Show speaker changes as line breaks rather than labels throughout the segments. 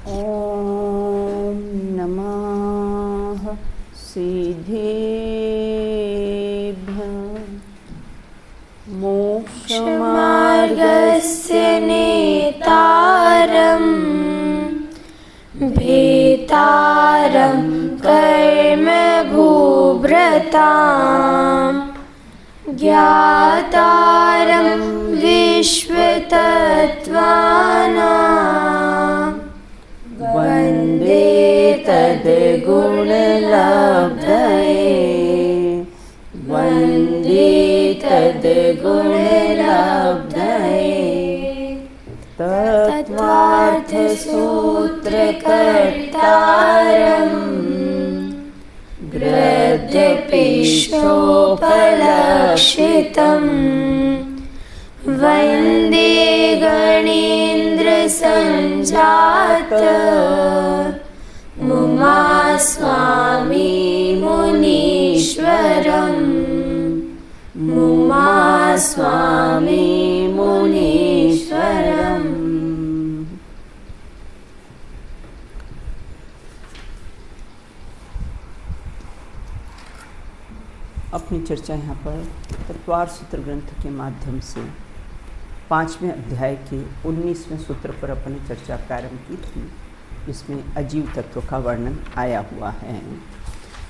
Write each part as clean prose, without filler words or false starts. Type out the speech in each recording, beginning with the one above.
ॐ नमः सिद्धेभ्यः
मोक्षमार्गस्य नेतारं भेतारं कर्मभूभृतां ज्ञातारं विश्वतत्त्वानां वन्दे तद्गुणलब्धये वन्दे तद्गुणलब्धये तत्त्वार्थसूत्रकर्तारं गद्यपृष्ठोपलक्षितं वन्दे गणेन्द्रसञ्जात मुमास्वामी मुनीश्वरम् मुमास्वामी मुनीश्वरम्।
अपनी चर्चा यहाँ पर तत्वार सूत्र ग्रंथ के माध्यम से 5वें अध्याय के 19वें सूत्र पर अपनी चर्चा प्रारंभ की थी, जिसमें अजीव तत्व का वर्णन आया हुआ है।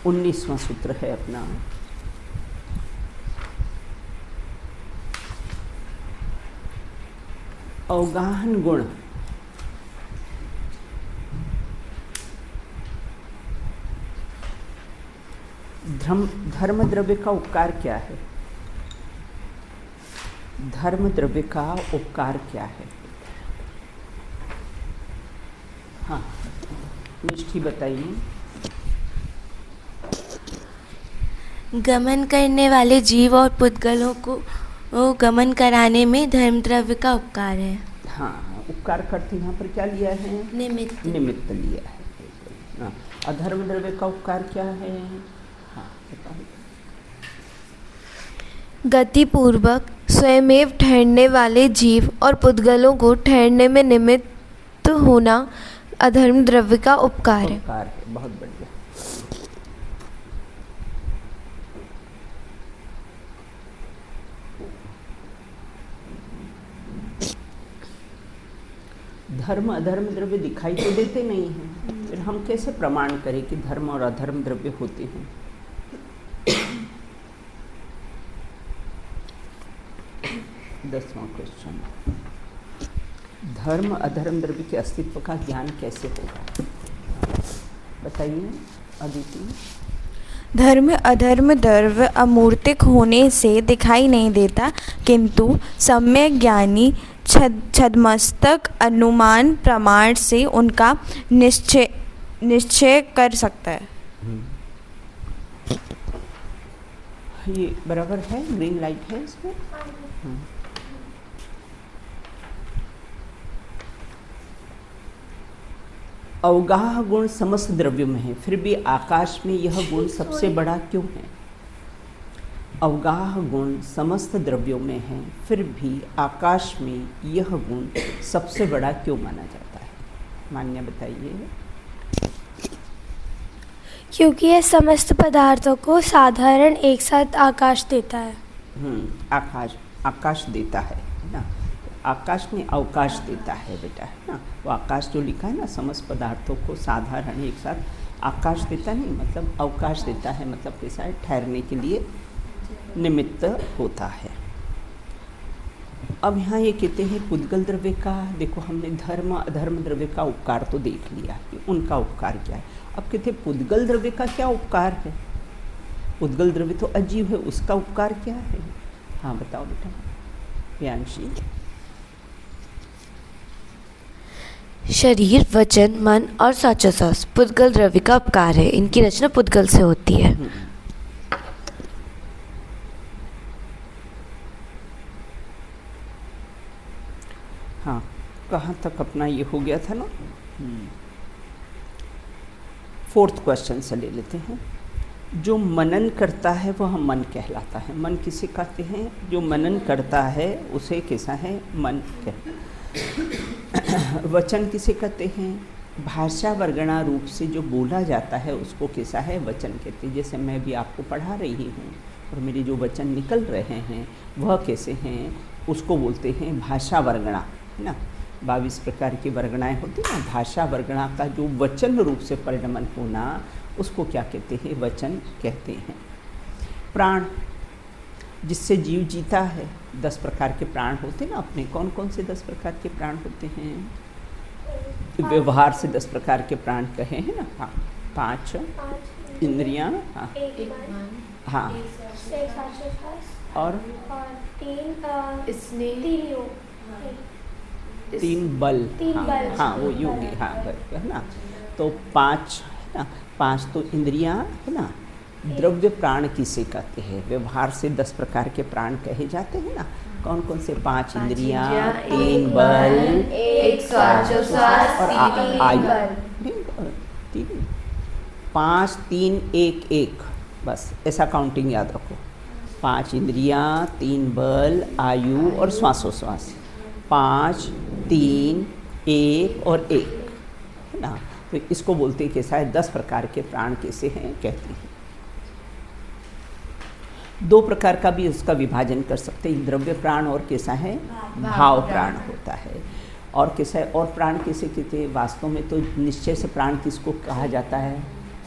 19वां सूत्र है अपना। अवगाहन गुण। धर्म द्रव्य का उपकार क्या है? धर्म द्रव्य का उपकार क्या है? हाँ, निष्ठी बताइए।
गमन करने वाले जीव और पुद्गलों को गमन कराने में धर्म द्रव्य का उपकार है।
हाँ, उपकार करते यहाँ पर क्या लिया है?
निमित्त
लिया है। हाँ, अधर्म द्रव्य का उपकार क्या है? हाँ, बताओ।
गतिपूर्वक स्वयमेव ठहरने वाले जीव और पुद्गलों को ठहरने में निमित्त होना अधर्म द्रव्य का उपकार है।
बहुत बढ़िया। धर्म अधर्म द्रव्य दिखाई तो देते नहीं हैं, फिर हम कैसे प्रमाण करें कि धर्म और अधर्म द्रव्य होते हैं? दसवां क्वेश्चन, धर्म अधर्म द्रव्य के अस्तित्व का ज्ञान कैसे होगा? बताइए अदिति।
धर्म अधर्म द्रव्य अमूर्तिक होने से दिखाई नहीं देता, किंतु सम्यक ज्ञानी छद्मस्तक अनुमान प्रमाण से उनका निश्चय कर सकता है।
ये बराबर है, ग्रीन लाइट है इसमें। अवगाह गुण समस्त द्रव्यों में है, फिर भी आकाश में यह गुण सबसे बड़ा क्यों है? अवगाह गुण समस्त द्रव्यों में है, फिर भी आकाश में यह गुण सबसे बड़ा क्यों माना जाता है? मान्य बताइए।
क्योंकि यह समस्त पदार्थों को साधारण एक साथ आकाश देता है।
आकाश देता है ना। आकाश में अवकाश देता है बेटा, है ना। वो आकाश जो लिखा है ना, समस्त पदार्थों को साधारण एक साथ आकाश देता नहीं, मतलब अवकाश देता है, मतलब कैसा है, ठहरने के लिए निमित्त होता है। अब यहाँ ये कहते हैं पुद्गल द्रव्य का, देखो हमने धर्म अधर्म द्रव्य का उपकार तो देख लिया कि उनका उपकार क्या है। अब कहते हैं पुद्गल द्रव्य का क्या उपकार है? पुद्गल द्रव्य तो अजीव है, उसका उपकार क्या है? हाँ बताओ बेटा प्रियांशी।
शरीर, वचन, मन और साचोसास पुद्गल द्रव्य का उपकार है। इनकी रचना पुद्गल से होती है।
हाँ, कहाँ तक अपना ये हो गया था ना। 4th क्वेश्चन से ले लेते हैं। जो मनन करता है वह मन कहलाता है। मन किसे कहते हैं? जो मनन करता है उसे कैसा है? मन कहते। वचन किसे कहते हैं? भाषा वर्गणा रूप से जो बोला जाता है उसको कैसा है, वचन कहते हैं। जैसे मैं भी आपको पढ़ा रही हूँ और मेरे जो वचन निकल रहे हैं वह कैसे हैं, उसको बोलते हैं भाषा वर्गणा, है ना। 22 प्रकार की वर्गणाएं होती हैं ना। भाषा वर्गणा का जो वचन रूप से परिणमन होना उसको क्या कहते हैं, वचन कहते हैं। प्राण, जिससे जीव जीता है। 10 प्रकार के प्राण होते हैं ना अपने। कौन कौन से 10 प्रकार के प्राण होते हैं? व्यवहार से 10 प्रकार के प्राण कहे हैं ना। हाँ, 5 इंद्रियां, हाँ हाँ, और 3 बल, हाँ हाँ वो योगी, हाँ है ना। तो 5 है ना, 5 तो इंद्रियां है ना। द्रव्य प्राण किसे कहते हैं? व्यवहार से 10 प्रकार के प्राण कहे जाते हैं ना। कौन कौन से? 5 इंद्रियां, 3 बल,
1 श्वासोच्छ्वास
और आयु। 5 3 1 1, बस ऐसा काउंटिंग याद रखो। 5 इंद्रियां, 3 बल, आयु और श्वासोच्छ्वास। 5 3 1 और 1, है ना। तो इसको बोलते हैं कैसा है, 10 प्रकार के प्राण कैसे हैं कहते हैं। 2 प्रकार का भी उसका विभाजन कर सकते हैं, द्रव्य प्राण और कैसा है, भाव प्राण होता है। और कैसा है, और प्राण कैसे कहते हैं? वास्तव में तो निश्चय से प्राण किसको कहा जाता है?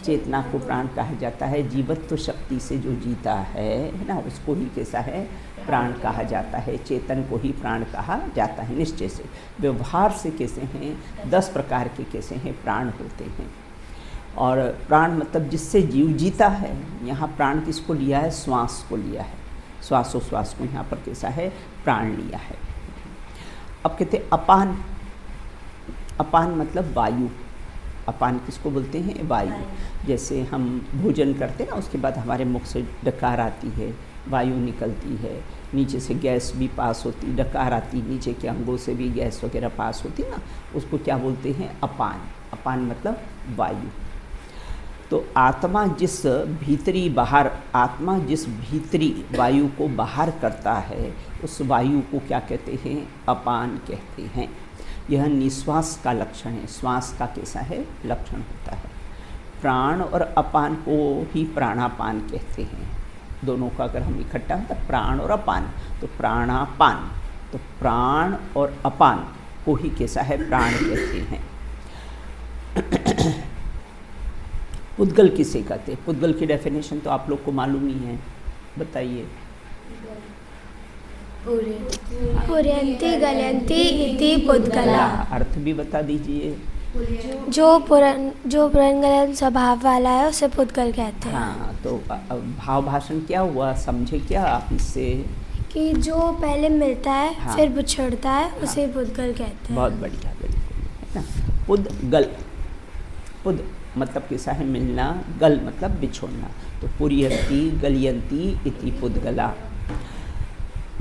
चेतना को प्राण कहा जाता है। जीवत्व शक्ति से जो जीता है ना, उसको ही कैसा है, प्राण कहा जाता है। चेतन को ही प्राण कहा जाता है निश्चय से। व्यवहार से कैसे हैं, 10 प्रकार के कैसे हैं प्राण होते हैं। और प्राण मतलब जिससे जीव जीता है। यहाँ प्राण किसको लिया है? श्वास को लिया है। श्वासोच्छ्वास को यहाँ पर कैसा है, प्राण लिया है। अब कहते हैं अपान। अपान मतलब वायु। अपान किसको बोलते हैं? वायु। जैसे हम भोजन करते हैं ना, उसके बाद हमारे मुख से डकार आती है, वायु निकलती है, नीचे से गैस भी पास होती, डकार आती, नीचे के अंगों से भी गैस वगैरह पास होती ना, उसको क्या बोलते हैं? अपान। अपान मतलब वायु। तो आत्मा जिस भीतरी बाहर, आत्मा जिस भीतरी वायु को बाहर करता है उस वायु को क्या कहते हैं? अपान कहते हैं। यह निश्वास का लक्षण है। श्वास का कैसा है, लक्षण होता है। प्राण और अपान को ही प्राणापान कहते हैं। दोनों का अगर हम इकट्ठा होता है प्राण और अपान, तो प्राणापान। तो प्राण और अपान को ही कैसा है, प्राण कहते हैं। पुद्गल किसे कहते हैं? पुद्गल की डेफिनेशन तो आप लोग को मालूम ही है, बताइए।
पुर्यन्ति गलयन्ति इति पुद्गला।
अर्थ भी बता दीजिए।
जो पुरंगलन स्वभाव वाला है उसे पुद्गल कहते हैं।
हाँ, तो भाव भाषण क्या हुआ, समझे क्या आप इससे?
कि जो पहले मिलता है
हाँ,
फिर बिछड़ता है, उसे पुद्गल कहते हैं।
बहुत बढ़िया, बिल्कुल, है ना। पुद्गल, पुद मतलब कैसा है, मिलना, गल मतलब बिछोड़ना। तो पुर्यन्ति गलयन्ति इति पुद्गला।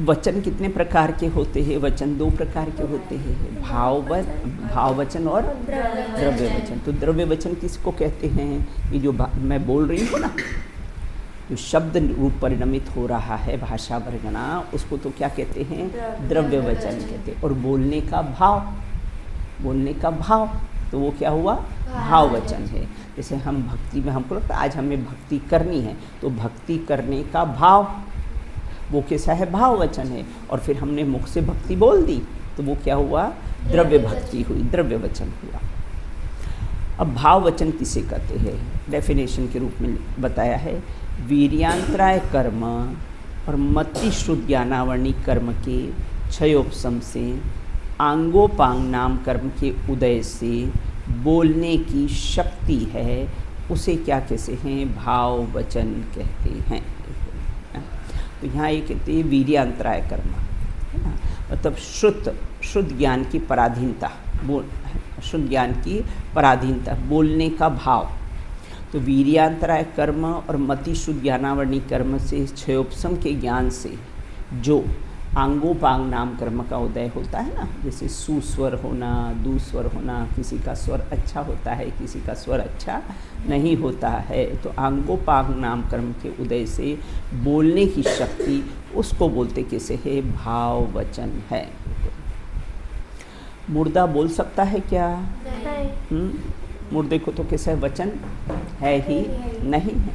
वचन कितने प्रकार के होते हैं? वचन 2 प्रकार के होते हैं, भाव वचन और द्रव्य वचन। तो द्रव्य वचन किसको कहते हैं? ये जो मैं बोल रही हूँ ना, जो शब्द रूप परिणमित हो रहा है भाषा वर्गणा, उसको तो क्या कहते हैं? द्रव्य वचन कहते हैं। और बोलने का भाव, बोलने का भाव, तो वो क्या हुआ? भाव वचन है। जैसे हम भक्ति में, हमको लगता है आज हमें भक्ति करनी है, तो भक्ति करने का भाव वो कैसा है? भाव वचन है। और फिर हमने मुख से भक्ति बोल दी, तो वो क्या हुआ? द्रव्य भक्ति हुई, द्रव्य वचन हुआ। अब भाव वचन किसे कहते हैं? डेफिनेशन के रूप में बताया है, वीर्यांतराय कर्म और मति श्रुत ज्ञानावर्णी कर्म के क्षयोपशम से, आंगोपांग नाम कर्म के उदय से बोलने की शक्ति है, उसे क्या कहते हैं? भाव वचन कहते हैं। तो यहाँ ये कहते हैं वीर्यांतराय कर्म, है ना। मतलब शुद्ध ज्ञान की पराधीनता, शुद्ध ज्ञान की पराधीनता, बोलने का भाव। तो वीर्यांतराय कर्म और मति शुद्ध ज्ञानावर्णी कर्म से, क्षयोपशम के ज्ञान से जो आंगोपांग नाम कर्म का उदय होता है ना, जैसे सुस्वर होना, दुस्वर होना, किसी का स्वर अच्छा होता है, किसी का स्वर अच्छा नहीं होता है, तो आंगोपांग नाम कर्म के उदय से बोलने की शक्ति, उसको बोलते कैसे है? भाव वचन है। मुर्दा बोल सकता है क्या? मुर्दे को तो कैसा वचन है ही नहीं है।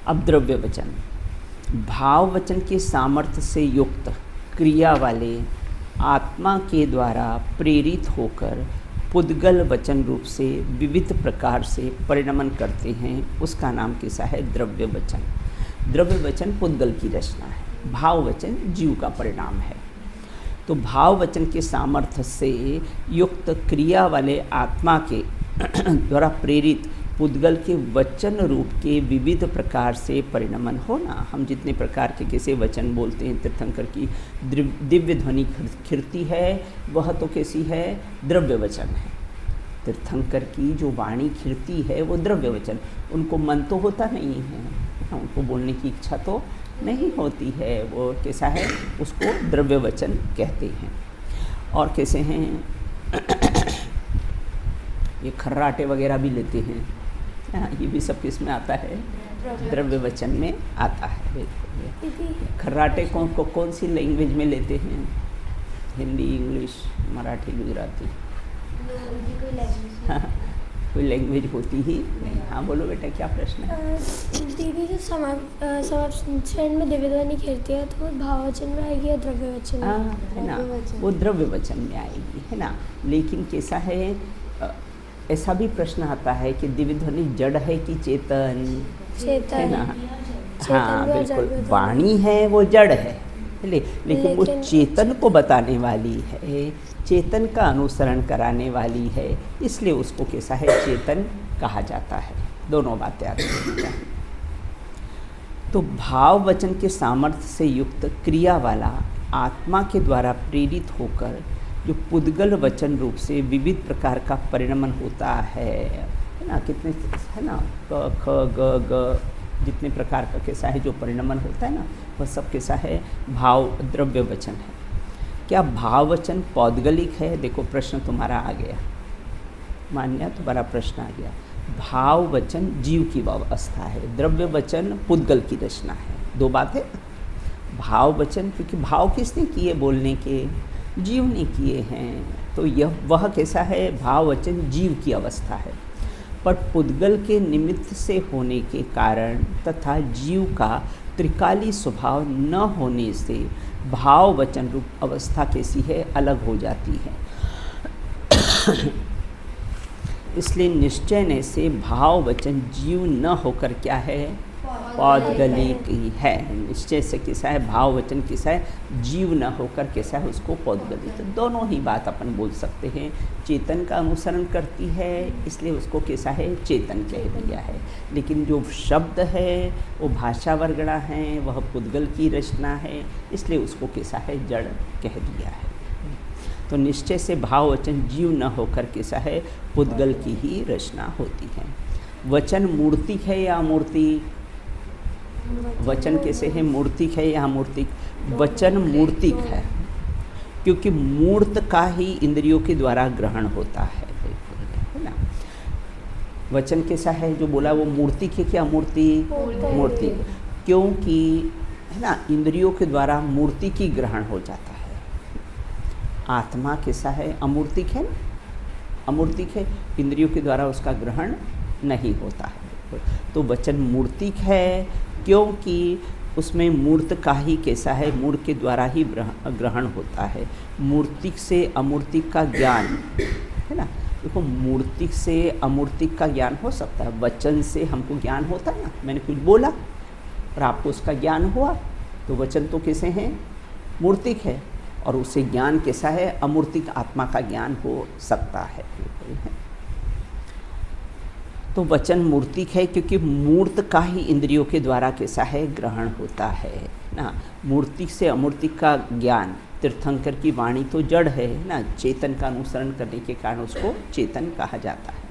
अब द्रव्य वचन, भाव वचन के सामर्थ्य से युक्त क्रिया वाले आत्मा के द्वारा प्रेरित होकर पुद्गल वचन रूप से विविध प्रकार से परिणमन करते हैं, उसका नाम कैसा है? द्रव्य वचन। द्रव्य वचन पुद्गल की रचना है, भाव वचन जीव का परिणाम है। तो भाव वचन के सामर्थ्य से युक्त क्रिया वाले आत्मा के द्वारा प्रेरित पुद्गल के वचन रूप के विविध प्रकार से परिणमन होना। हम जितने प्रकार के कैसे वचन बोलते हैं, तीर्थंकर की दिव्य ध्वनि खिरती है, वह तो कैसी है? द्रव्य वचन है। तीर्थंकर की जो वाणी खिरती है वो द्रव्य वचन, उनको मन तो होता नहीं है, उनको बोलने की इच्छा तो नहीं होती है, वो कैसा है? उसको द्रव्य वचन कहते हैं। और कैसे हैं ये खर्राटे वगैरह भी लेते हैं, ये भी सब किस में आता है? द्रव्य वचन में आता है। बिल्कुल। खर्राटे कौन सी लैंग्वेज में लेते हैं? हिंदी, इंग्लिश, मराठी, गुजराती? हाँ, कोई लैंग्वेज होती ही नहीं। हाँ बोलो बेटा, क्या प्रश्न है?
दीदी जो समाप्शन में दिव्य ध्वनि खिरती है तो भाववचन में आएगी या द्रव्य वचन में?
है ना, वो द्रव्य वचन में आएगी, है ना। लेकिन कैसा है, ऐसा भी प्रश्न आता है कि दिव्य ध्वनि जड़ है कि चेतन? है ना। हाँ बिल्कुल, वाणी है वो जड़ है, लेकिन वो चेतन को बताने वाली है, चेतन का अनुसरण कराने वाली है, इसलिए उसको कैसा है? चेतन कहा जाता है। दोनों बातें आती हैं। तो भाव वचन के सामर्थ्य से युक्त क्रिया वाला आत्मा के द्वारा प्रेरित होकर जो पुद्गल वचन रूप से विविध प्रकार का परिणमन होता है ना, कितने है ना, क ख ग ग जितने प्रकार का कैसा है जो परिणमन होता है ना, वह सब कैसा है? भाव द्रव्य वचन है। क्या भाव वचन पौद्गलिक है? देखो प्रश्न तुम्हारा आ गया, मान्या तुम्हारा प्रश्न आ गया। भाव वचन जीव की अवस्था है, द्रव्य वचन पुद्गल की रचना है। दो बातें। भाव वचन क्योंकि भाव किसने किए बोलने के? जीव ने किए हैं, तो यह वह कैसा है? भाव वचन जीव की अवस्था है। पर पुद्गल के निमित्त से होने के कारण तथा जीव का त्रिकाली स्वभाव न होने से भाव वचन रूप अवस्था कैसी है? अलग हो जाती है। इसलिए निश्चय से भाव वचन जीव न होकर क्या है? पौद्गलिक ही है। निश्चय से कैसा है? भाव वचन कैसा है? जीव न होकर कैसा है? उसको पौद्गलिक। तो दोनों ही बात अपन बोल सकते हैं। चेतन का अनुसरण करती है, इसलिए उसको कैसा है? चेतन कह दिया है। लेकिन जो शब्द है वो भाषा वर्गणा है, वह पुद्गल की रचना है, इसलिए उसको कैसा है? जड़ कह दिया है। तो निश्चय से भाव वचन जीव न होकर कैसा है? पुद्गल की ही रचना होती है। वचन मूर्तिक है या अमूर्तिक? वचन कैसे है? मूर्तिक है या अमूर्तिक? वचन मूर्तिक है, क्योंकि मूर्त का ही इंद्रियों के द्वारा ग्रहण होता है ना। वचन कैसा है जो बोला वो मूर्तिक है क्या अमूर्तिक? मूर्तिक, क्योंकि है ना इंद्रियों के द्वारा मूर्ति की ग्रहण हो जाता है। आत्मा कैसा है? अमूर्तिक है, अमूर्तिक है, इंद्रियों के द्वारा उसका ग्रहण नहीं होता है। तो वचन मूर्तिक है क्योंकि उसमें मूर्त का ही कैसा है? मूर्त के द्वारा ही ग्रहण होता है। मूर्तिक से अमूर्तिक का ज्ञान है ना। देखो मूर्तिक से अमूर्तिक का ज्ञान हो सकता है, वचन से हमको ज्ञान होता है ना। मैंने कुछ बोला और आपको उसका ज्ञान हुआ, तो वचन तो कैसे हैं? मूर्तिक है, और उससे ज्ञान कैसा है? अमूर्तिक आत्मा का ज्ञान हो सकता है। तो वचन मूर्तिक है क्योंकि मूर्त का ही इंद्रियों के द्वारा कैसा है? ग्रहण होता है ना। मूर्तिक से अमूर्तिक का ज्ञान, तीर्थंकर की वाणी तो जड़ है ना, चेतन का अनुसरण करने के कारण उसको चेतन कहा जाता है।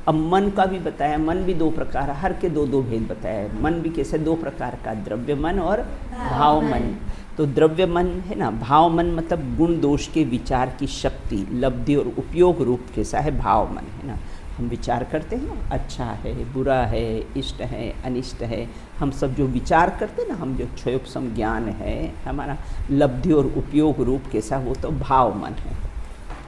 अब मन का भी बताया, मन भी दो प्रकार, हर के दो दो भेद बताया। मन भी कैसे? दो प्रकार का, द्रव्य मन और भाव मन। तो द्रव्य मन है ना, भाव मन मतलब गुण दोष के विचार की शक्ति, लब्धि और उपयोग रूप कैसा है? भाव मन है ना। हम विचार करते हैं ना, अच्छा है, बुरा है, इष्ट है, अनिष्ट है, हम सब जो विचार करते हैं ना, हम जो क्षयोपम ज्ञान है हमारा, लब्धि और उपयोग रूप कैसा? वो तो भाव मन है।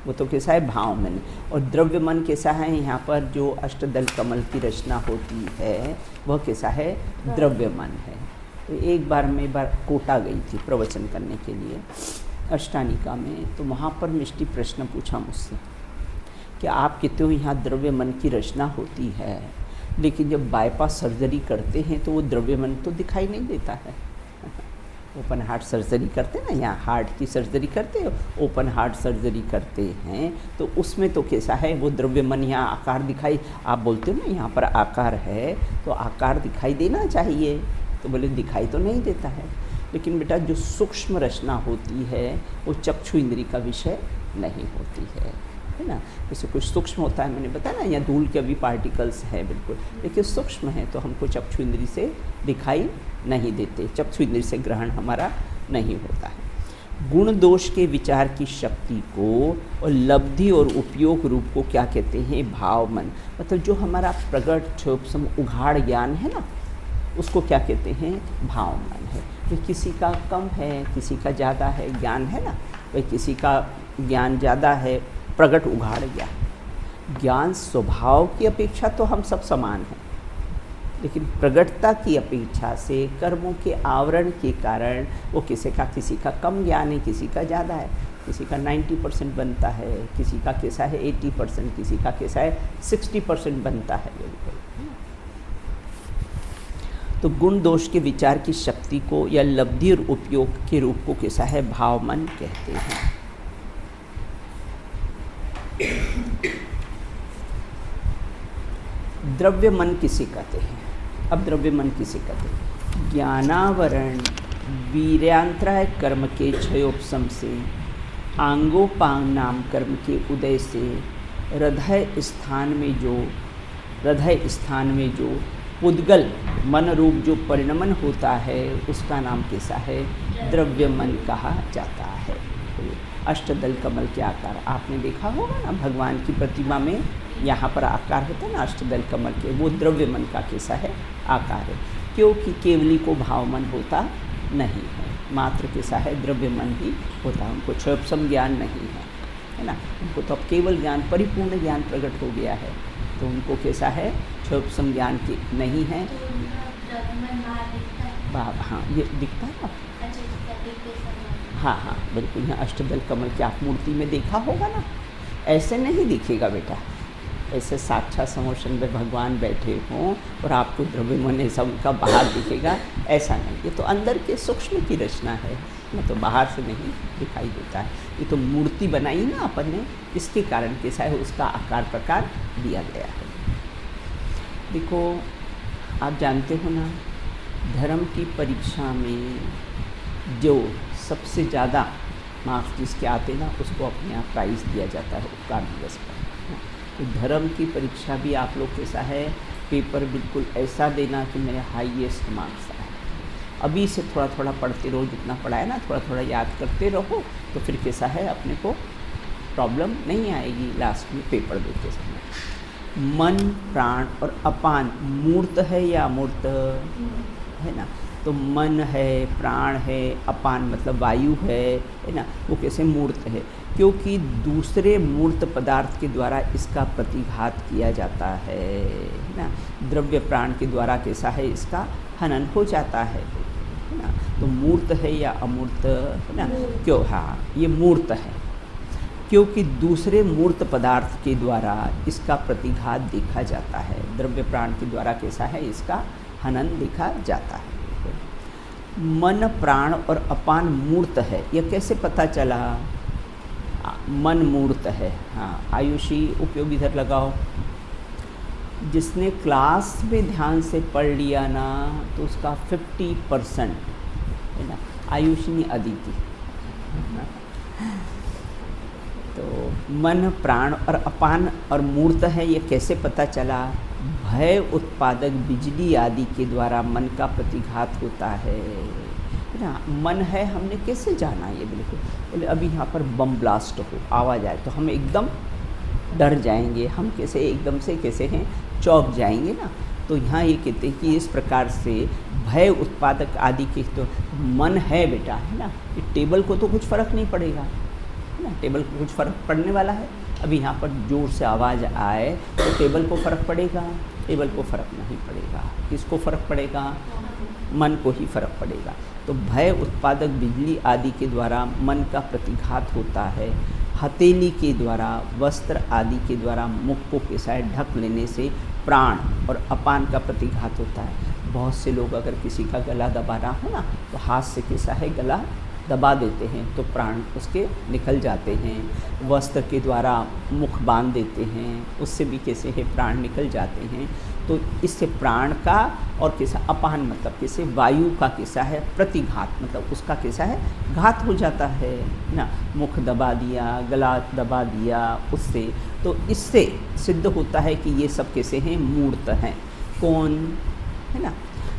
वो तो कैसा है, भाव मन। और द्रव्य मन कैसा है, यहाँ पर जो अष्टदल कमल की रचना होती है वह कैसा है, द्रव्य मन है। तो एक बार मैं कोटा गई थी प्रवचन करने के लिए अष्टानिका में, तो वहाँ पर मिष्टी प्रश्न पूछा मुझसे कि आप कहते हो यहाँ द्रव्य मन की रचना होती है, लेकिन जब बाईपास सर्जरी करते हैं तो वो द्रव्य मन तो दिखाई नहीं देता है। ओपन हार्ट सर्जरी करते हैं ना, यहाँ हार्ट की सर्जरी करते हो, ओपन हार्ट सर्जरी करते हैं तो उसमें तो कैसा है, वो द्रव्य मन यहाँ आकार दिखाई, आप बोलते हो ना यहाँ पर आकार है तो आकार दिखाई देना चाहिए, तो बोले दिखाई तो नहीं देता है। लेकिन बेटा जो सूक्ष्म रचना होती है वो चक्षु इंद्री का विषय नहीं होती है ना। जैसे कुछ सूक्ष्म होता है, मैंने बताया ना, यहाँ धूल के अभी पार्टिकल्स हैं बिल्कुल, लेकिन सूक्ष्म है तो हमको चक्षु इंद्री से दिखाई नहीं देते, चक्षु इंद्री से ग्रहण हमारा नहीं होता है। गुण दोष के विचार की शक्ति को और लब्धि और उपयोग रूप को क्या कहते हैं, भाव मन। मतलब जो हमारा प्रगट क्षोभसम उघाड़ ज्ञान है ना, उसको क्या कहते हैं, भाव मन है। तो किसी का कम है, किसी का ज़्यादा है ज्ञान, है ना भाई, किसी का ज्ञान ज़्यादा है, प्रगट उघाड़ ज्ञान स्वभाव की अपेक्षा तो हम सब समान हैं, लेकिन प्रगटता की अपेक्षा से कर्मों के आवरण के कारण वो किसी का कम ज्ञान है, किसी का ज़्यादा है, किसी का 90% बनता है, किसी का कैसा है 80%, किसी का कैसा है 60% बनता है बिल्कुल। तो गुण दोष के विचार की शक्ति को या लब्धि और उपयोग के रूप को कैसा है, भाव मन कहते हैं। द्रव्य मन किसे कहते हैं, अब द्रव्य मन किसे कहते हैं, ज्ञानावरण वीर्यांतराय कर्म के क्षयोपशम से, आंगोपांग नाम कर्म के उदय से, हृदय स्थान में जो पुद्गल मन रूप जो परिणमन होता है उसका नाम कैसा है, द्रव्य मन कहा जाता है। अष्टदल कमल के आकार आपने देखा होगा ना, भगवान की प्रतिमा में यहाँ पर आकार होता है ना अष्टदल कमल के, वो द्रव्य मन का कैसा है, आकार है। क्योंकि केवली को भाव मन होता नहीं है, मात्र कैसा है, द्रव्य मन ही होता है। उनको क्षोभसम ज्ञान नहीं है ना, उनको तो अब केवल ज्ञान, परिपूर्ण ज्ञान प्रकट हो गया है, तो उनको कैसा है, क्षोभसम ज्ञान की नहीं है। हाँ ये दिखता है आप, हाँ बिल्कुल, यहाँ अष्टदल कमल की आप मूर्ति में देखा होगा ना, ऐसे नहीं दिखेगा बेटा, ऐसे साक्षात समोशन में भगवान बैठे हों और आपको द्रव्य मन ऐसा उनका बाहर दिखेगा, ऐसा नहीं। ये तो अंदर के सूक्ष्म की रचना है, न तो बाहर से नहीं दिखाई देता है। ये तो मूर्ति बनाई ना अपन ने, इसके कारण कैसा है, उसका आकार प्रकार दिया गया है। देखो आप जानते हो ना, धर्म की परीक्षा में जो सबसे ज़्यादा मार्क्स जिसके आते ना, उसको अपने यहाँ प्राइज़ दिया जाता है उपकार दिवस पर। तो धर्म की परीक्षा भी आप लोग कैसा है, पेपर बिल्कुल ऐसा देना कि मेरे हाईएस्ट मार्क्स आए। अभी से थोड़ा थोड़ा पढ़ते रहो, जितना पढ़ा है ना थोड़ा थोड़ा याद करते रहो, तो फिर कैसा है, अपने को प्रॉब्लम नहीं आएगी लास्ट में पेपर देते समय। मन, प्राण और अपान मूर्त है या अमूर्त है ना, तो मन है, प्राण है, अपान मतलब वायु है ना, वो कैसे मूर्त है, क्योंकि दूसरे मूर्त पदार्थ के द्वारा इसका प्रतिघात किया जाता है ना। द्रव्य प्राण के द्वारा कैसा है, इसका हनन हो जाता है ना। तो मूर्त है या अमूर्त है ना, क्यों, हाँ ये मूर्त है, क्योंकि दूसरे मूर्त पदार्थ के द्वारा इसका प्रतिघात देखा जाता है। द्रव्य प्राण के द्वारा कैसा है, इसका हनन देखा जाता है। मन, प्राण और अपान मूर्त है, यह कैसे पता चला, मन मूर्त है। हाँ आयुषी उपयोग इधर लगाओ, जिसने क्लास में ध्यान से पढ़ लिया ना, तो उसका 50% है ना, आयुषी अदिति। तो मन, प्राण और अपान और मूर्त है, ये कैसे पता चला, भय उत्पादक बिजली आदि के द्वारा मन का प्रतिघात होता है ना। मन है, हमने कैसे जाना, ये बिल्कुल बोले अभी यहाँ पर बम ब्लास्ट हो, आवाज़ आए तो हम एकदम डर जाएंगे, हम कैसे एकदम से कैसे हैं, चौंक जाएंगे ना। तो यहाँ ये कहते हैं कि इस प्रकार से भय उत्पादक आदि के तो मन है बेटा, है ना, टेबल को तो कुछ फ़र्क नहीं पड़ेगा है ना, टेबल को कुछ फ़र्क पड़ने वाला है? अभी यहाँ पर ज़ोर से आवाज़ आए तो टेबल को फ़र्क पड़ेगा? टेबल को फ़र्क नहीं पड़ेगा। किसको फ़र्क पड़ेगा? मन को ही फ़र्क पड़ेगा। तो भय उत्पादक बिजली आदि के द्वारा मन का प्रतिघात होता है। हथेली के द्वारा, वस्त्र आदि के द्वारा मुख को कैसा है ढक लेने से प्राण और अपान का प्रतिघात होता है। बहुत से लोग अगर किसी का गला दबा रहा हो ना तो हाथ से कैसा है गला दबा देते हैं तो प्राण उसके निकल जाते हैं। वस्त्र के द्वारा मुख बांध देते हैं, उससे भी कैसे है प्राण निकल जाते हैं। तो इससे प्राण का और कैसा अपान मतलब कैसे वायु का कैसा है प्रतिघात, मतलब उसका कैसा है घात हो जाता है ना। मुख दबा दिया, गला दबा दिया उससे, तो इससे सिद्ध होता है कि ये सब कैसे हैं मूर्त हैं। कौन है ना,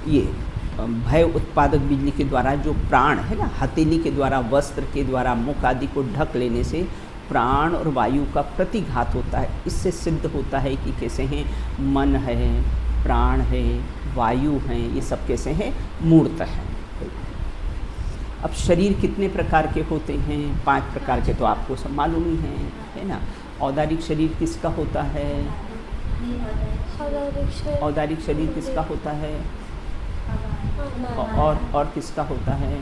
ये भय उत्पादक बिजली के द्वारा जो प्राण है ना, हथेली के द्वारा, वस्त्र के द्वारा मुख आदि को ढक लेने से प्राण और वायु का प्रतिघात होता है। इससे सिद्ध होता है कि कैसे हैं मन है, प्राण है, वायु हैं, ये सब कैसे हैं मूर्त हैं। अब शरीर कितने प्रकार के होते हैं? 5 प्रकार के तो आपको सब मालूम ही है ना। औदारिक शरीर किसका होता है? औदारिक शरीर किसका होता है? और किसका होता है?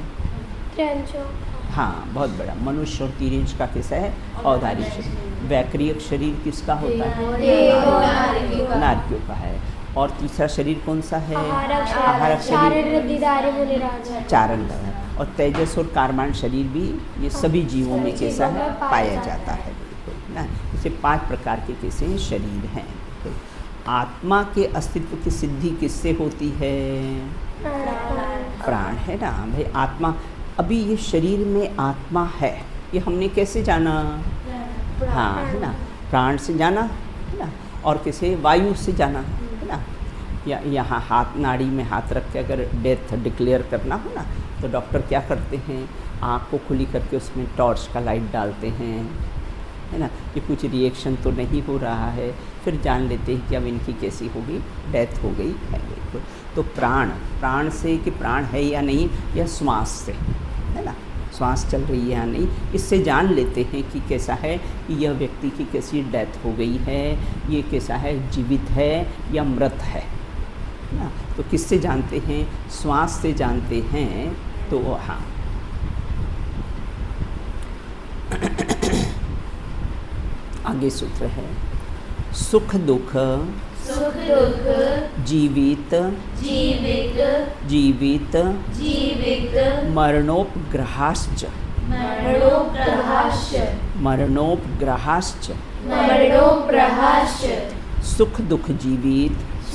हाँ, बहुत बड़ा मनुष्य और तिरंज का कैसा है औदारिक शरीर। वैक्रियक शरीर किसका होता है? नारकियों का है। और तीसरा शरीर कौन सा है? आहारक शरीर, चारण है। और तेजस और कार्माण शरीर भी ये सभी जीवों में कैसा है पाया जाता है, बिल्कुल ना। इसे 5 प्रकार के कैसे शरीर हैं। आत्मा के अस्तित्व की सिद्धि किससे होती है? प्राण है ना भाई। आत्मा, अभी ये शरीर में आत्मा है, ये हमने कैसे जाना? हाँ है ना, प्राण से जाना है ना, और कैसे वायु से जाना है ना। या यहाँ हाथ नाड़ी में हाथ रख के अगर डेथ डिक्लेयर करना हो ना तो डॉक्टर क्या करते हैं, आँख को खुली करके उसमें टॉर्च का लाइट डालते हैं है ना, कि कुछ रिएक्शन तो नहीं हो रहा है, फिर जान लेते हैं कि अब इनकी कैसी होगी, डेथ हो गई है। बिल्कुल। तो प्राण से कि प्राण है या नहीं, या श्वास से है ना, श्वास चल रही है या नहीं, इससे जान लेते हैं कि कैसा है कि यह व्यक्ति की कैसी डेथ हो गई है, ये कैसा है जीवित है या मृत है ना। तो किससे जानते हैं? श्वास से जानते हैं। तो हाँ, आगे सूत्र है सुख दुख जीवित मरणोपग्रहाश्च सुख दुख जीवित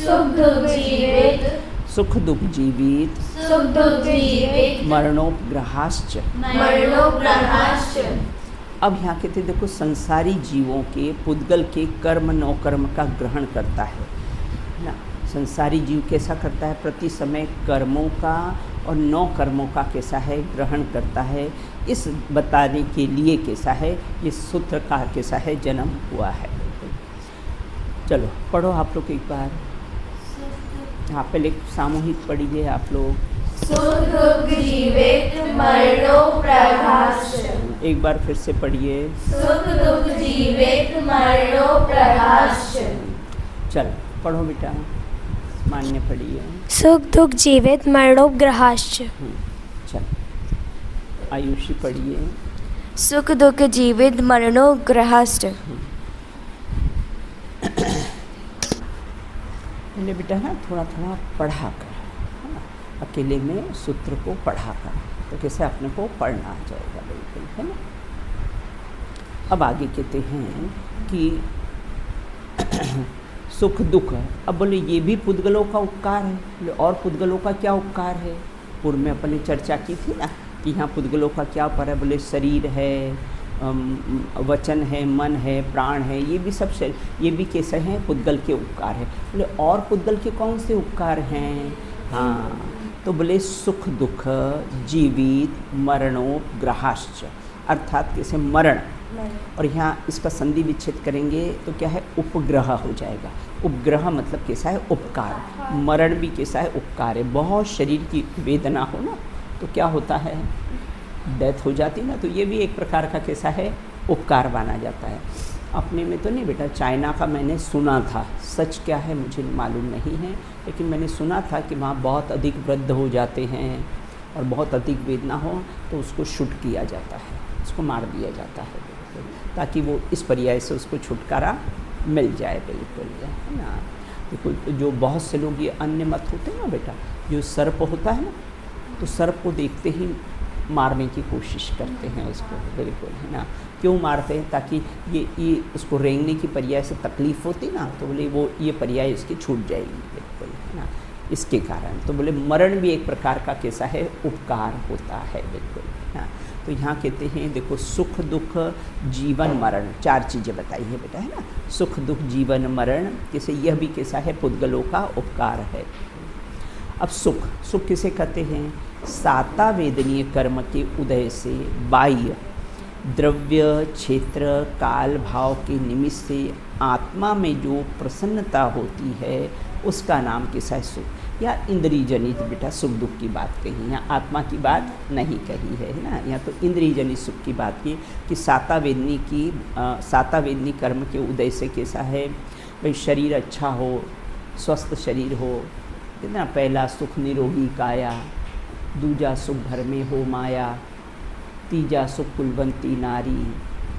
मरणोपग्रहाश्च। अब यहाँ कहते देखो, संसारी जीवों के पुद्गल के कर्म नौ कर्म का ग्रहण करता है ना। संसारी जीव कैसा करता है? प्रति समय कर्मों का और 9 कर्मों का कैसा है ग्रहण करता है। इस बताने के लिए कैसा है ये सूत्र का कैसा है जन्म हुआ है। चलो पढ़ो आप लोग एक बार। हाँ, पहले सामूहिक पढ़िए आप लोग। एक बार फिर से पढ़िए। चल पढ़ो बेटा, मान्य पढ़िए।
सुख दुख जीवित मरणोपग्रहाश्च।
चल आयुषी पढ़िए।
सुख दुख जीवित मरणोपग्रहाश्च।
पहले बेटा ना थोड़ा थोड़ा पढ़ा कर, है ना, अकेले में सूत्र को पढ़ा कर, तो कैसे अपने को पढ़ना आ जाएगा, बिल्कुल है ना। अब आगे कहते हैं कि सुख दुख। अब बोले ये भी पुद्गलों का उपकार है। बोले और पुद्गलों का क्या उपकार है? पूर्व में अपने चर्चा की थी ना कि यहाँ पुद्गलों का क्या उपकार है। बोले शरीर है, वचन है, मन है, प्राण है, ये भी सब ये भी कैसे हैं पुद्गल के उपकार है। बोले और पुद्गल के कौन से उपकार हैं? हाँ, तो बोले सुख दुख जीवित मरणोपग्रहाश्च, अर्थात कैसे मरण। और यहाँ इसका संधि विच्छेद करेंगे तो क्या है उपग्रह हो जाएगा। उपग्रह मतलब कैसा है उपकार। मरण भी कैसा है उपकार है। बहुत शरीर की वेदना हो ना तो क्या होता है डेथ हो जाती ना, तो ये भी एक प्रकार का कैसा है उपकार माना जाता है। अपने में तो नहीं बेटा, चाइना का मैंने सुना था, सच क्या है मुझे मालूम नहीं है, लेकिन मैंने सुना था कि वहाँ बहुत अधिक वृद्ध हो जाते हैं और बहुत अधिक वेदना हो तो उसको शूट किया जाता है, उसको मार दिया जाता है, ताकि वो इस पर्याय से उसको छुटकारा मिल जाए। बिल्कुल है ना। देखो जो बहुत से लोग ये अन्य मत होते हैं ना बेटा, जो सर्प होता है ना, तो सर्प को देखते ही मारने की कोशिश करते हैं उसको। बिल्कुल है ना। क्यों मारते हैं? ताकि ये उसको रेंगने की पर्याय से तकलीफ़ होती ना, तो बोले वो ये पर्याय इसकी छूट जाएगी। बिल्कुल है ना, इसके कारण तो बोले मरण भी एक प्रकार का कैसा है, उपकार होता है। बिल्कुल है ना। तो यहाँ कहते हैं देखो, सुख दुख जीवन मरण, 4 चीज़ें बताई है बेटा, है ना। सुख दुख जीवन मरण कैसे, यह भी कैसा है, पुद्गलों का उपकार है। अब सुख, सुख किसे कहते हैं? साता वेदनीय कर्म के उदय से बाह्य द्रव्य क्षेत्र काल भाव के निमित्त से आत्मा में जो प्रसन्नता होती है उसका नाम कैसा है, सुख। या इंद्रिय जनित बेटा सुख दुख की बात कही, यहाँ आत्मा की बात नहीं कही है ना, यहाँ तो इंद्रिय जनित सुख की बात की कि साता वेदनी कर्म के उदय से कैसा है भाई, शरीर अच्छा हो, स्वस्थ शरीर हो, है ना। पहला सुख निरोगी काया, दूजा सुख घर में हो माया, तीजा सुख कुलवंती नारी,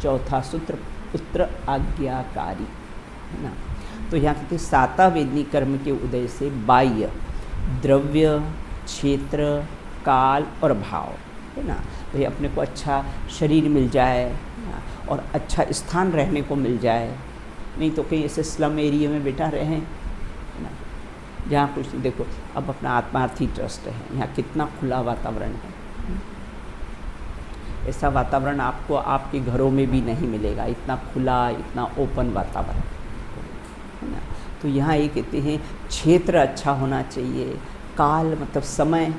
चौथा सूत्र पुत्र आज्ञाकारी, है ना। तो यहाँ कहते साता वेदनी कर्म के उदय से बाह्य द्रव्य क्षेत्र काल और भाव, है ना। भाई अपने को अच्छा शरीर मिल जाए ना, और अच्छा स्थान रहने को मिल जाए, नहीं तो कहीं ऐसे स्लम एरिया में बेटा रहें, है ना, जहाँ कुछ देखो। अब अपना आत्मार्थी ट्रस्ट है, यहाँ कितना खुला वातावरण है, ऐसा वातावरण आपको आपके घरों में भी नहीं मिलेगा, इतना खुला, इतना ओपन वातावरण, है ना। तो यहाँ ये कहते हैं क्षेत्र अच्छा होना चाहिए, काल मतलब समय,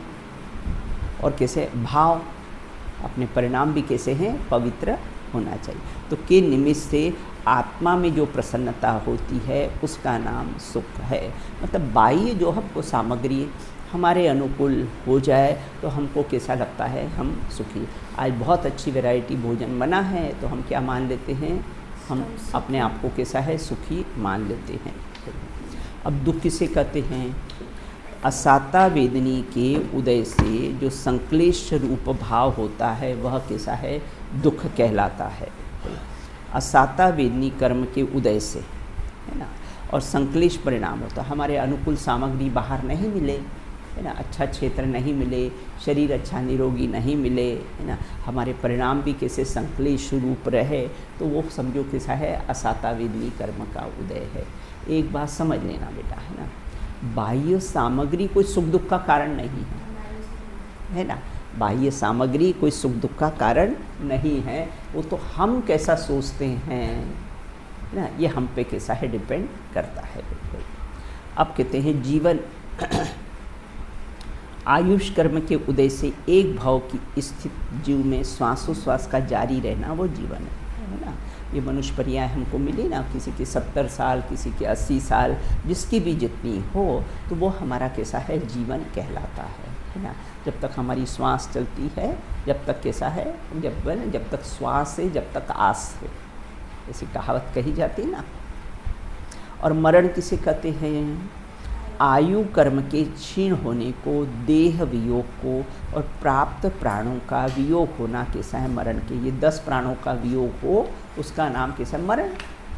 और कैसे भाव, अपने परिणाम भी कैसे हैं, पवित्र होना चाहिए। तो के निमित्त से आत्मा में जो प्रसन्नता होती है उसका नाम सुख है। मतलब बाह्य जो हमको सामग्री हमारे अनुकूल हो जाए तो हमको कैसा लगता है, हम सुखी। आज बहुत अच्छी वैरायटी भोजन बना है तो हम क्या मान लेते हैं, हम अपने आप को कैसा है, सुखी मान लेते हैं। अब दुख किसे कहते हैं? असाता वेदनी के उदय से जो संक्लेश रूप भाव होता है वह कैसा है, दुख कहलाता है। असाता वेदनी कर्म के उदय से, है ना, और संक्लेश परिणाम होता है, हमारे अनुकूल सामग्री बाहर नहीं मिले, है ना, अच्छा क्षेत्र नहीं मिले, शरीर अच्छा निरोगी नहीं मिले, है ना, हमारे परिणाम भी कैसे संक्लेश रूप रहे, तो वो समझो कैसा है, असाता वेदनी कर्म का उदय है। एक बात समझ लेना बेटा, है ना, बाह्य सामग्री कोई सुख दुख का कारण नहीं है ना, बाह्य सामग्री कोई सुख दुख का कारण नहीं है, वो तो हम कैसा सोचते हैं ना, ये हम पे कैसा है, डिपेंड करता है। अब कहते हैं जीवन आयुष कर्म के उदय से एक भाव की स्थित जीव में श्वासोश्वास का जारी रहना वो जीवन है ना। ये मनुष्य पर्याय हमको मिली ना, किसी की 70 साल, किसी की 80 साल, जिसकी भी जितनी हो, तो वो हमारा कैसा है, जीवन कहलाता है ना। जब तक हमारी श्वास चलती है, जब तक कैसा है, जब तक श्वास है, जब तक आस है, ऐसी कहावत कही जाती ना। और मरण किसे कहते हैं? आयु कर्म के क्षीण होने को, देह वियोग को, और प्राप्त प्राणों का वियोग होना कैसा है, मरण के। ये 10 प्राणों का वियोग हो उसका नाम कैसा है, मरण।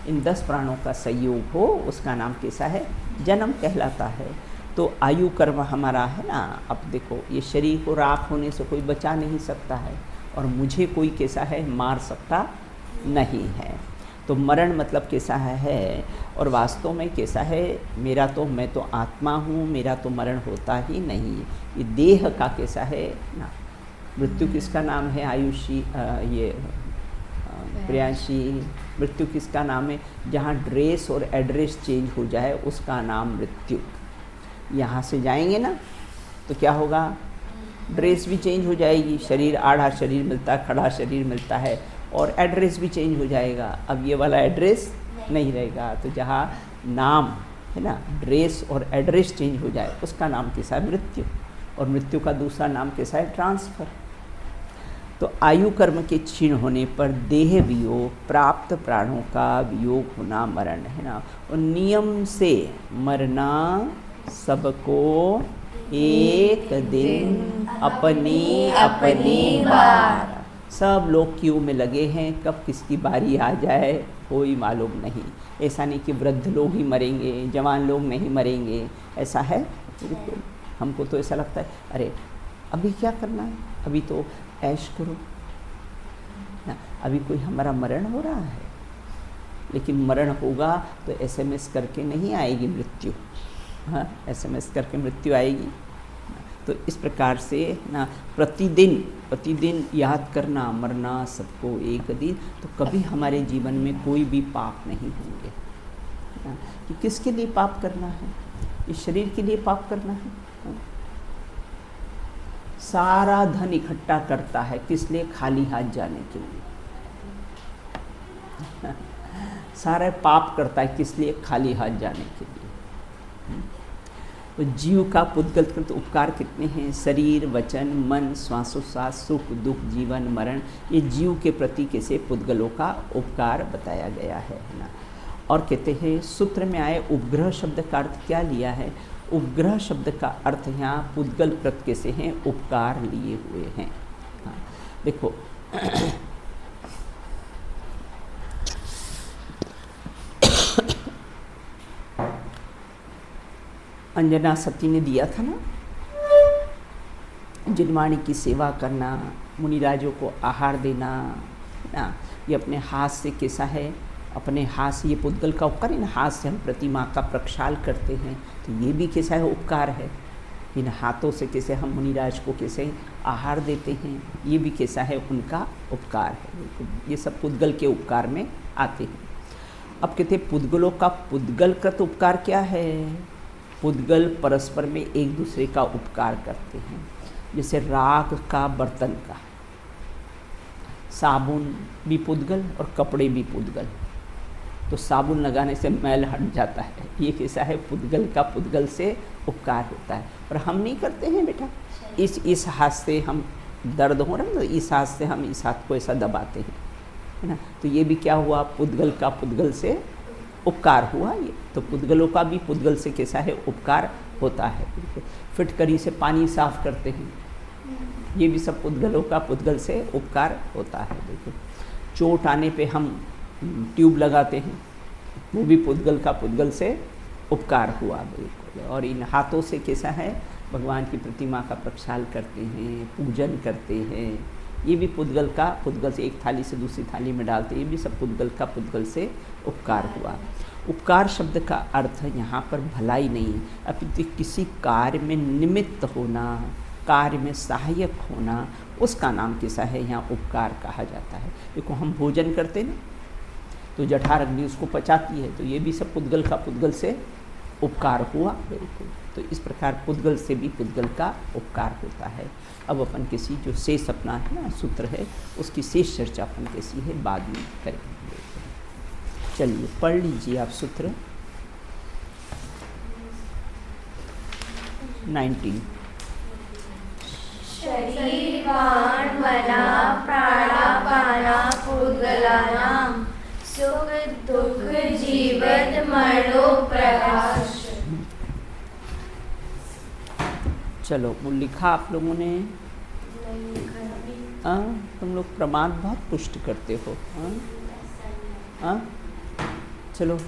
इन 10 प्राणों का संयोग हो उसका नाम कैसा है, जन्म कहलाता है। तो आयु कर्म हमारा है ना। अब देखो, ये शरीर को राख होने से कोई बचा नहीं सकता है, और मुझे कोई कैसा है, मार सकता नहीं है। तो मरण मतलब कैसा है, और वास्तव में कैसा है, मैं तो आत्मा हूँ, मेरा तो मरण होता ही नहीं। ये देह का कैसा है ना। मृत्यु किसका नाम है, आयुषी, ये प्रियांशी, मृत्यु किसका नाम है? जहाँ ड्रेस और एड्रेस चेंज हो जाए उसका नाम मृत्यु। यहाँ से जाएंगे ना तो क्या होगा, ड्रेस भी चेंज हो जाएगी, शरीर आधा शरीर मिलता है, खड़ा शरीर मिलता है, और एड्रेस भी चेंज हो जाएगा। अब ये वाला एड्रेस नहीं रहेगा। तो जहाँ नाम है ना, ड्रेस और एड्रेस चेंज हो जाए उसका नाम कैसा है, मृत्यु। और मृत्यु का दूसरा नाम कैसा है, ट्रांसफ़र। तो आयु कर्म के क्षीण होने पर देह वियोग, प्राप्त प्राणों का वियोग होना मरण है ना। और नियम से मरना सबको एक दिन अपनी अपनी बार। सब लोग क्यू में लगे हैं, कब किसकी बारी आ जाए कोई मालूम नहीं। ऐसा नहीं कि वृद्ध लोग ही मरेंगे, जवान लोग नहीं मरेंगे, ऐसा है बिल्कुल। हमको तो ऐसा लगता है अरे अभी क्या करना है, अभी तो ऐश करो ना, अभी कोई हमारा मरण हो रहा है। लेकिन मरण होगा तो SMS करके नहीं आएगी मृत्यु, हाँ SMS करके मृत्यु आएगी। तो इस प्रकार से ना प्रतिदिन याद करना मरना सबको एक दिन, तो कभी हमारे जीवन में कोई भी पाप नहीं होंगे ना। कि किसके लिए पाप करना है, इस शरीर के लिए पाप करना है। सारा धन इकट्ठा करता है किस लिए, खाली हाथ जाने के लिए। सारा पाप करता है किस लिए, खाली हाथ जाने के लिए। तो जीव का पुद्गलकृत उपकार कितने हैं, शरीर, वचन, मन, श्वासोच्छ्वास, सुख दुख, जीवन मरण, ये जीव के प्रति कैसे पुद्गलों का उपकार बताया गया है ना। और कहते हैं सूत्र में आए उपग्रह शब्द का अर्थ क्या लिया है। उपग्रह शब्द का अर्थ यहाँ पुद्गल कृत कैसे हैं, उपकार लिए हुए हैं। हाँ देखो अंजना सती ने दिया था ना, जिनवाणी की सेवा करना, मुनिराजों को आहार देना ना, ये अपने हाथ से कैसा है, अपने हाथ से ये पुद्गल का उपकार है ना। हाथ से हम प्रतिमा का प्रक्षाल करते हैं तो ये भी कैसा है, उपकार है। इन हाथों से कैसे हम मुनिराज को कैसे आहार देते हैं, ये भी कैसा है, उनका उपकार है। ये सब पुद्गल के उपकार में आते हैं। अब कहते हैं पुद्गलों का पुद्गलकृत उपकार क्या है। पुद्गल परस्पर में एक दूसरे का उपकार करते हैं, जैसे राख का बर्तन का, साबुन भी पुद्गल और कपड़े भी पुद्गल। तो साबुन लगाने से मैल हट जाता है, ये कैसा है, पुद्गल का पुद्गल से उपकार होता है। पर हम नहीं करते हैं बेटा, इस हाथ से हम दर्द हो रहा है तो इस हाथ से हम इस हाथ को ऐसा दबाते हैं, है ना। तो ये भी क्या हुआ, पुद्गल का पुद्गल से उपकार हुआ। ये तो पुद्गलों का भी पुद्गल से कैसा है, उपकार होता है। फिटकरी से पानी साफ करते हैं, ये भी सब पुद्गलों का पुद्गल से उपकार होता है। देखो चोट आने पे हम ट्यूब लगाते हैं, वो भी पुद्गल का पुद्गल से उपकार हुआ बिल्कुल। और इन हाथों से कैसा है, भगवान की प्रतिमा का प्रक्षाल करते हैं, पूजन करते हैं, ये भी पुद्गल का पुद्गल से, एक थाली से दूसरी थाली में डालते हैं, ये भी सब पुद्गल का पुद्गल से उपकार हुआ। उपकार शब्द का अर्थ यहाँ पर भलाई नहीं, अपितु किसी कार्य में निमित्त होना, कार्य में सहायक होना, उसका नाम कैसा है, यहाँ उपकार कहा जाता है। देखो हम भोजन करते ना, तो जठर अग्नि उसको पचाती है, तो ये भी सब पुद्गल का पुद्गल से उपकार हुआ बिल्कुल। तो इस प्रकार पुद्गल से भी पुद्गल का उपकार होता है। अब अपन किसी जो शेष अपना है ना सूत्र है, उसकी शेष चर्चा अपन कैसी है बाद में करेंगे। चलिए पढ़ लीजिए आप सूत्र 19।
शरीर प्राण मना प्राणापाना पुद्गलानां सुख दुख जीवत मरणो प्रकाश।
चलो वो लिखा आप लोगों ने, तुम लोग प्रमाद बहुत पुष्ट करते हो। चलो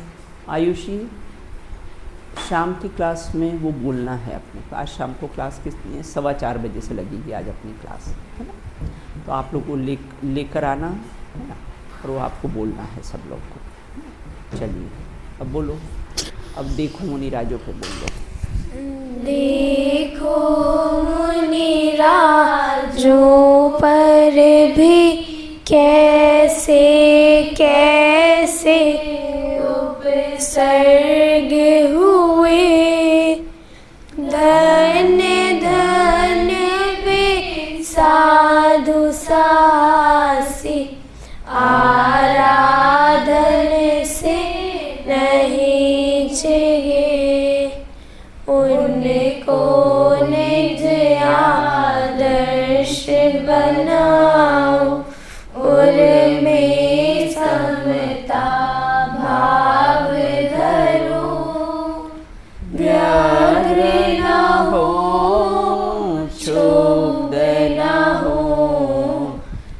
आयुषी, शाम की क्लास में वो बोलना है अपने को। आज शाम को क्लास कितनी है, 4:15 बजे से लगेगी आज अपनी क्लास, है ना। तो आप लोग को लेकर आना है ना, और वो आपको बोलना है सब लोग को। चलिए अब बोलो, अब देखो मुनिराजों को बोलो।
देखो मुनिराजों पर भी कैसे कैसे उपसर्ग हुए, धन्य धन्य वे साधु सासी, आराधन से नहीं चढ़े, उनको निज आदर्श
बनाओ, उनमें समता भाव धरो, व्याघ्र न हो, क्षुब्ध न हो,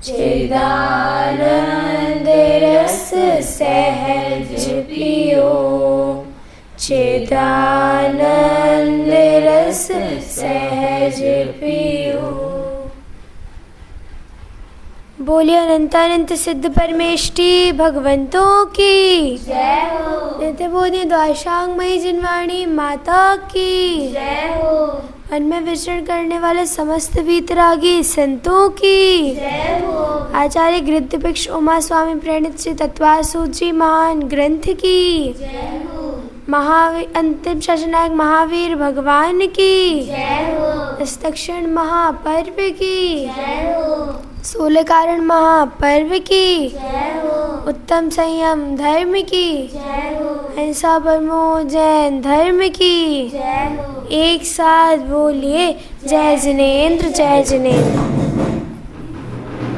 चिदानंद रस सहज पियो, चिदानंद रस सहज पियो।
बोलिए अनंतानंत सिद्ध परमेष्टि भगवंतों की
जय हो,
नित्य बोधि द्वाशांगमयी जिनवाणी माता की
जय हो,
मन में विचरण करने वाले समस्त वीतरागी संतों की
जय हो,
आचार्य गृद्धपिक्ष उमा स्वामी प्रणीत श्री तत्वासूची महान ग्रंथ की
जय हो,
महावीर अंतिम शासनायक महावीर भगवान की
जय हो,
हस्तक्षण महापर्व की
जय हो,
सोलह कारण महापर्व की
जय हो,
उत्तम संयम धर्म की
जय हो,
हिंसा परमो जैन धर्म की
जय हो।
एक साथ बोलिए जय जिनेंद्र जय जिनेंद्र।